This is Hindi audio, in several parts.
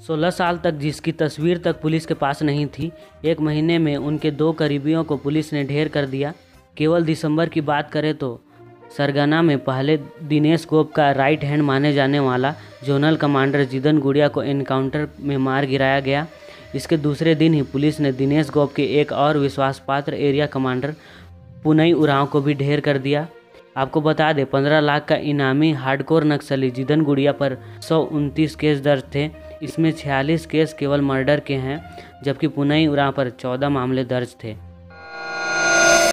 16 साल तक जिसकी तस्वीर तक पुलिस के पास नहीं थी, 1 महीने में उनके 2 करीबियों को पुलिस ने ढेर कर दिया। केवल दिसंबर की बात करें तो सरगना में पहले दिनेश गोप का राइट हैंड माने जाने वाला जोनल कमांडर जिदन गुड़िया को एनकाउंटर में मार गिराया गया। इसके दूसरे दिन ही पुलिस ने दिनेश गोप के एक और विश्वास पात्र एरिया कमांडर पुनई उरांव को भी ढेर कर दिया। आपको बता दें, 15 लाख का इनामी हार्डकोर नक्सली जिदन गुड़िया पर 129 केस दर्ज थे। इसमें 46 केस केवल मर्डर के हैं, जबकि पुनई उरांव पर 14 मामले दर्ज थे।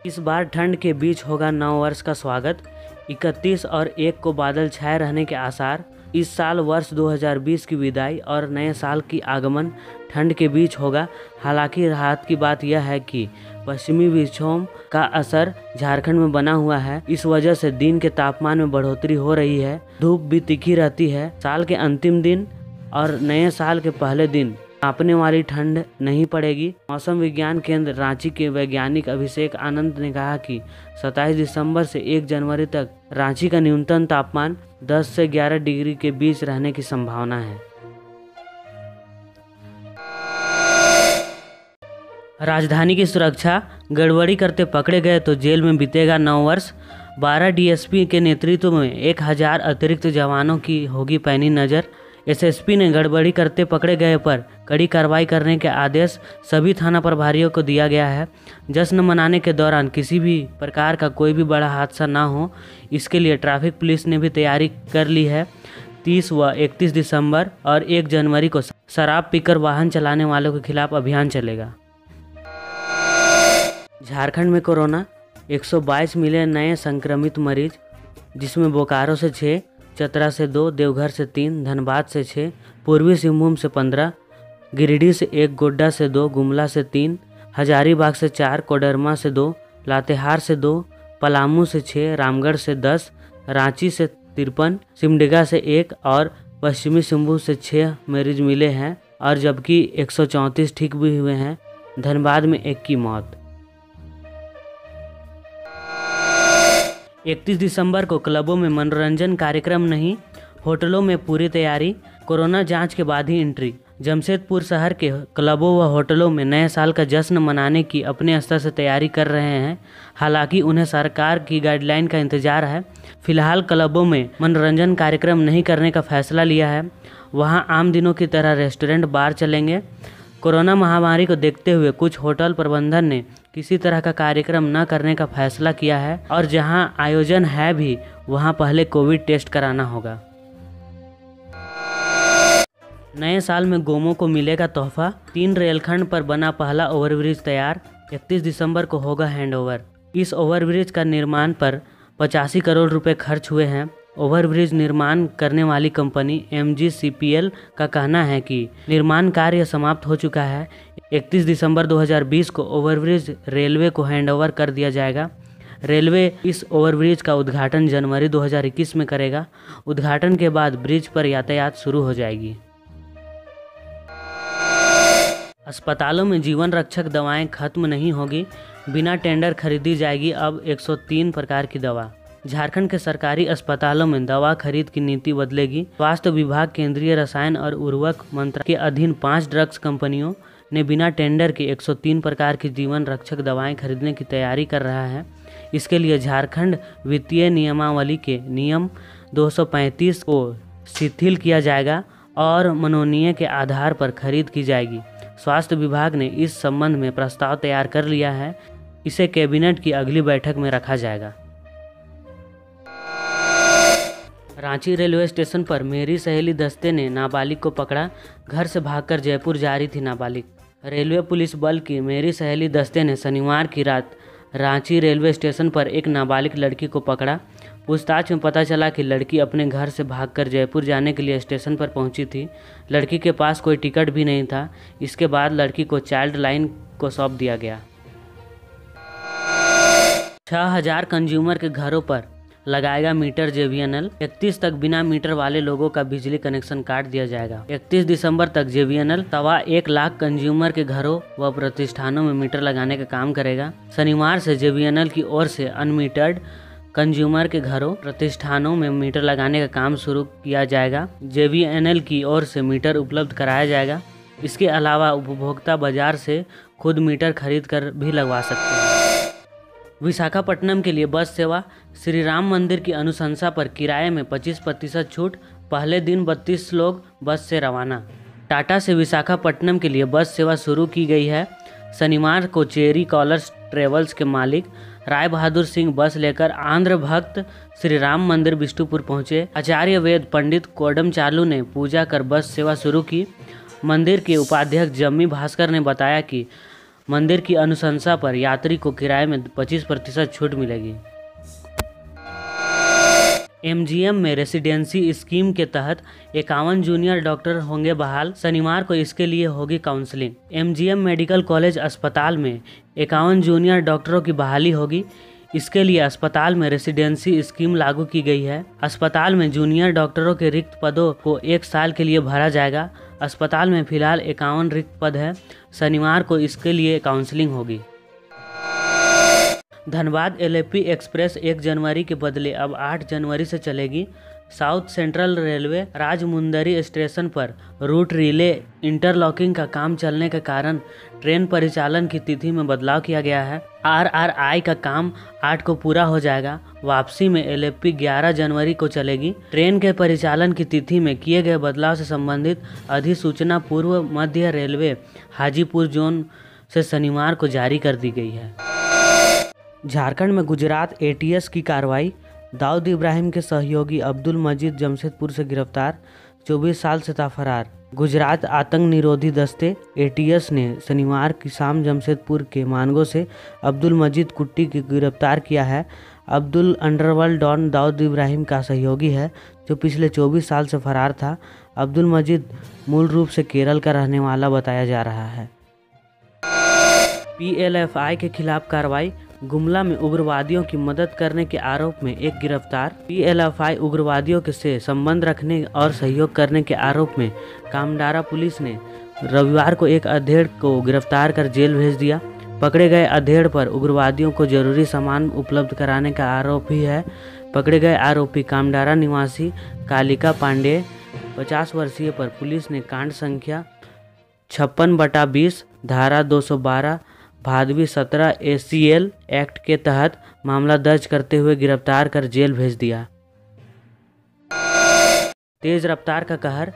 इस बार ठंड के बीच होगा नव वर्ष का स्वागत। 31 और 1 को बादल छाए रहने के आसार। इस साल वर्ष 2020 की विदाई और नए साल की आगमन ठंड के बीच होगा। हालांकि राहत की बात यह है कि पश्चिमी विक्षोभ का असर झारखंड में बना हुआ है। इस वजह से दिन के तापमान में बढ़ोतरी हो रही है। धूप भी तीखी रहती है। साल के अंतिम दिन और नए साल के पहले दिन कांपने वाली ठंड नहीं पड़ेगी। मौसम विज्ञान केंद्र रांची के वैज्ञानिक अभिषेक आनंद ने कहा कि 27 दिसंबर से 1 जनवरी तक रांची का न्यूनतम तापमान 10 से 11 डिग्री के बीच रहने की संभावना है। राजधानी की सुरक्षा गड़बड़ी करते पकड़े गए तो जेल में बीतेगा नव वर्ष। 12 डीएसपी के नेतृत्व में 1000 अतिरिक्त जवानों की होगी पैनी नज़र। एसएसपी ने गड़बड़ी करते पकड़े गए पर कड़ी कार्रवाई करने के आदेश सभी थाना प्रभारियों को दिया गया है। जश्न मनाने के दौरान किसी भी प्रकार का कोई भी बड़ा हादसा ना हो, इसके लिए ट्रैफिक पुलिस ने भी तैयारी कर ली है। 30 व 31 दिसंबर और 1 जनवरी को शराब पीकर वाहन चलाने वालों के खिलाफ अभियान चलेगा। झारखंड में कोरोना 122 मिले नए संक्रमित मरीज, जिसमें बोकारो से 6, चतरा से 2, देवघर से 3, धनबाद से 6, पूर्वी सिंहभूम से 15, गिरिडीह से 1, गोड्डा से 2, गुमला से 3, हजारीबाग से 4, कोडरमा से 2, लातेहार से 2, पलामू से 6, रामगढ़ से 10, रांची से 53, सिमडेगा से 1 और पश्चिमी सिंहभूम से 6 मरीज मिले हैं और जबकि 134 ठीक भी हुए हैं। धनबाद में 1 की मौत। 31 दिसंबर को क्लबों में मनोरंजन कार्यक्रम नहीं, होटलों में पूरी तैयारी। कोरोना जांच के बाद ही एंट्री। जमशेदपुर शहर के क्लबों व होटलों में नए साल का जश्न मनाने की अपने स्तर से तैयारी कर रहे हैं। हालांकि उन्हें सरकार की गाइडलाइन का इंतजार है। फिलहाल क्लबों में मनोरंजन कार्यक्रम नहीं करने का फैसला लिया है। वहां आम दिनों की तरह रेस्टोरेंट, बार चलेंगे। कोरोना महामारी को देखते हुए कुछ होटल प्रबंधन ने किसी तरह का कार्यक्रम न करने का फैसला किया है और जहां आयोजन है भी वहां पहले कोविड टेस्ट कराना होगा। नए साल में गोमों को मिलेगा तोहफा। 3 रेलखंड पर बना पहला ओवरब्रिज तैयार। 31 दिसंबर को होगा हैंडओवर। इस ओवरब्रिज का निर्माण पर 85 करोड़ रुपए खर्च हुए हैं। ओवरब्रिज निर्माण करने वाली कंपनी MGCPL का कहना है कि निर्माण कार्य समाप्त हो चुका है। 31 दिसंबर 2020 को ओवरब्रिज रेलवे को हैंडओवर कर दिया जाएगा। रेलवे इस ओवरब्रिज का उद्घाटन जनवरी 2021 में करेगा। उद्घाटन के बाद ब्रिज पर यातायात शुरू हो जाएगी। अस्पतालों में जीवन रक्षक दवाएं खत्म नहीं होगी, बिना टेंडर खरीदी जाएगी अब 103 प्रकार की दवा। झारखंड के सरकारी अस्पतालों में दवा खरीद की नीति बदलेगी। स्वास्थ्य विभाग केंद्रीय रसायन और उर्वरक मंत्रालय के अधीन 5 ड्रग्स कंपनियों ने बिना टेंडर के 103 प्रकार की जीवन रक्षक दवाएं खरीदने की तैयारी कर रहा है। इसके लिए झारखंड वित्तीय नियमावली के नियम 235 को शिथिल किया जाएगा और मनोनीय के आधार पर खरीद की जाएगी। स्वास्थ्य विभाग ने इस संबंध में प्रस्ताव तैयार कर लिया है। इसे कैबिनेट की अगली बैठक में रखा जाएगा। रांची रेलवे स्टेशन पर मेरी सहेली दस्ते ने नाबालिग को पकड़ा। घर से भागकर जयपुर जा रही थी नाबालिग। रेलवे पुलिस बल की मेरी सहेली दस्ते ने शनिवार की रात रांची रेलवे स्टेशन पर एक नाबालिग लड़की को पकड़ा। पूछताछ में पता चला कि लड़की अपने घर से भागकर जयपुर जाने के लिए स्टेशन पर पहुंची थी। लड़की के पास कोई टिकट भी नहीं था। इसके बाद लड़की को चाइल्ड लाइन को सौंप दिया गया। 6000 कंज्यूमर के घरों पर लगाएगा मीटर JVNL। 31 तक बिना मीटर वाले लोगों का बिजली कनेक्शन काट दिया जाएगा। 31 दिसंबर तक JVNL 1.25 लाख कंज्यूमर के घरों व प्रतिष्ठानों में मीटर लगाने का काम करेगा। शनिवार से JVNL की ओर से अनमीटर्ड कंज्यूमर के घरों प्रतिष्ठानों में मीटर लगाने का काम शुरू किया जाएगा। JVNL की ओर से मीटर उपलब्ध कराया जाएगा। इसके अलावा उपभोक्ता बाजार से खुद मीटर खरीद कर भी लगवा सकते हैं। विशाखापट्टनम के लिए बस सेवा। श्री राम मंदिर की अनुशंसा पर किराए में 25% छूट। पहले दिन 32 लोग बस से रवाना। टाटा से विशाखापट्टनम के लिए बस सेवा शुरू की गई है। शनिवार को चेरी कॉलर्स ट्रेवल्स के मालिक राय बहादुर सिंह बस लेकर आंध्र भक्त श्री राम मंदिर बिष्टुपुर पहुंचे। आचार्य वेद पंडित कोडम चालू ने पूजा कर बस सेवा शुरू की। मंदिर के उपाध्यक्ष जम्मी भास्कर ने बताया कि मंदिर की अनुशंसा पर यात्री को किराए में 25% छूट मिलेगी। MGM में रेसिडेंसी स्कीम के तहत 51 जूनियर डॉक्टर होंगे बहाल। शनिवार को इसके लिए होगी काउंसलिंग। MGM मेडिकल कॉलेज अस्पताल में 51 जूनियर डॉक्टरों की बहाली होगी। इसके लिए अस्पताल में रेसिडेंसी स्कीम लागू की गई है। अस्पताल में जूनियर डॉक्टरों के रिक्त पदों को 1 साल के लिए भरा जाएगा। अस्पताल में फिलहाल 51 रिक्त पद है। शनिवार को इसके लिए काउंसलिंग होगी। धनबाद एलेप्पी एक्सप्रेस 1 जनवरी के बदले अब 8 जनवरी से चलेगी। South central railway Rajahmundry station पर रूट रिले इंटरलॉकिंग का काम चलने के कारण ट्रेन परिचालन की तिथि में बदलाव किया गया है। RRI का काम 8 को पूरा हो जाएगा। वापसी में एलेप्पी 11 जनवरी को चलेगी। ट्रेन के परिचालन की तिथि में किए गए बदलाव से संबंधित अधिसूचना पूर्व मध्य रेलवे हाजीपुर जोन से शनिवार को जारी कर दी गई है। झारखंड में गुजरात ATS की कार्रवाई। दाऊद इब्राहिम के सहयोगी अब्दुल मजीद जमशेदपुर से गिरफ्तार, 24 साल से था फरार। गुजरात आतंक निरोधी दस्ते ATS ने शनिवार की शाम जमशेदपुर के मानगो से अब्दुल मजीद कुट्टी की गिरफ्तार किया है। अब्दुल अंडरवर्ल्ड डॉन दाऊद इब्राहिम का सहयोगी है जो पिछले 24 साल से फरार था। अब्दुल मजीद मूल रूप से केरल का रहने वाला बताया जा रहा है। PLFI के खिलाफ कार्रवाई। गुमला में उग्रवादियों की मदद करने के आरोप में एक गिरफ्तार। PLFI उग्रवादियों के से संबंध रखने और सहयोग करने के आरोप में कामडारा पुलिस ने रविवार को एक अधेड़ को गिरफ्तार कर जेल भेज दिया। पकड़े गए अधेड़ पर उग्रवादियों को जरूरी सामान उपलब्ध कराने का आरोप भी है। पकड़े गए आरोपी कामडारा निवासी कालिका पांडे 50 वर्षीय पर पुलिस ने कांड संख्या 56/20 धारा 212 भादवी 17 ACL एक्ट के तहत मामला दर्ज करते हुए गिरफ्तार कर जेल भेज दिया। तेज रफ्तार का कहर।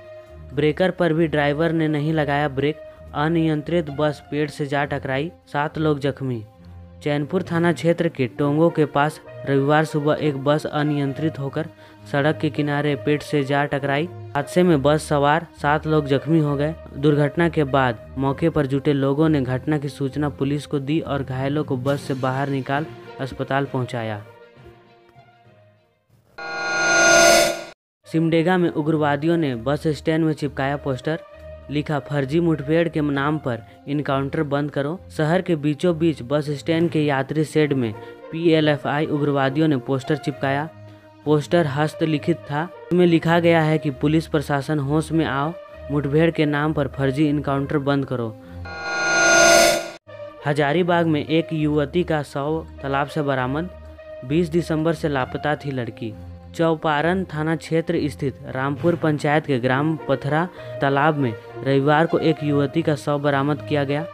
ब्रेकर पर भी ड्राइवर ने नहीं लगाया ब्रेक। अनियंत्रित बस पेड़ से जा टकराई, 7 लोग जख्मी। चैनपुर थाना क्षेत्र के टोंगो के पास रविवार सुबह एक बस अनियंत्रित होकर सड़क के किनारे पेड़ से जा टकराई। हादसे में बस सवार 7 लोग जख्मी हो गए। दुर्घटना के बाद मौके पर जुटे लोगों ने घटना की सूचना पुलिस को दी और घायलों को बस से बाहर निकाल अस्पताल पहुंचाया। सिमडेगा में उग्रवादियों ने बस स्टैंड में चिपकाया पोस्टर, लिखा फर्जी मुठभेड़ के नाम पर इनकाउंटर बंद करो। शहर के बीचों बीच बस स्टैंड के यात्री शेड में PLFI उग्रवादियों ने पोस्टर चिपकाया। पोस्टर हस्तलिखित था। इसमें लिखा गया है कि पुलिस प्रशासन होश में आओ, मुठभेड़ के नाम पर फर्जी इनकाउंटर बंद करो। हजारीबाग में एक युवती का शव तालाब से बरामद। 20 दिसंबर से लापता थी लड़की। चौपारण थाना क्षेत्र स्थित रामपुर पंचायत के ग्राम पथरा तालाब में रविवार को एक युवती का शव बरामद किया गया।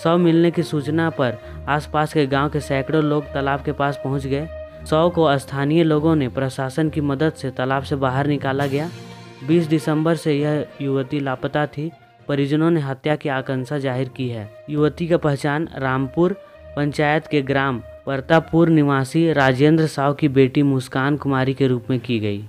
शव मिलने की सूचना पर आसपास के गांव के सैकड़ों लोग तालाब के पास पहुंच गए। शव को स्थानीय लोगों ने प्रशासन की मदद से तालाब से बाहर निकाला गया। 20 दिसंबर से यह युवती लापता थी। परिजनों ने हत्या की आशंका जाहिर की है। युवती का पहचान रामपुर पंचायत के ग्राम परतापुर निवासी राजेंद्र साव की बेटी मुस्कान कुमारी के रूप में की गई।